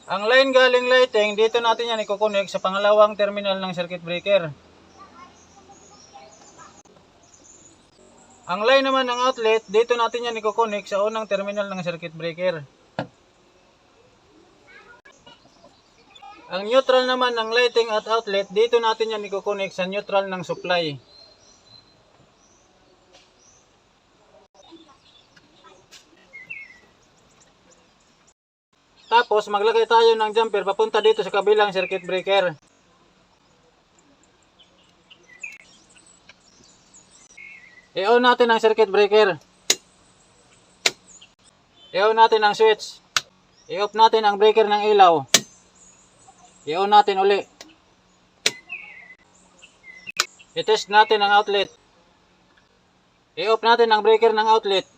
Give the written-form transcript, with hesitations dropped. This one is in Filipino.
Ang line galing lighting, dito natin yan i-connect sa pangalawang terminal ng circuit breaker. Ang line naman ng outlet, dito natin yan i-connect sa unang terminal ng circuit breaker. Ang neutral naman ng lighting at outlet, dito natin yan i-connect sa neutral ng supply. Tapos maglagay tayo ng jumper papunta dito sa kabilang circuit breaker. I-on natin ang circuit breaker. I-on natin ang switch. I-off natin ang breaker ng ilaw. I-on natin uli. I-test natin ang outlet. I-off natin ang breaker ng outlet.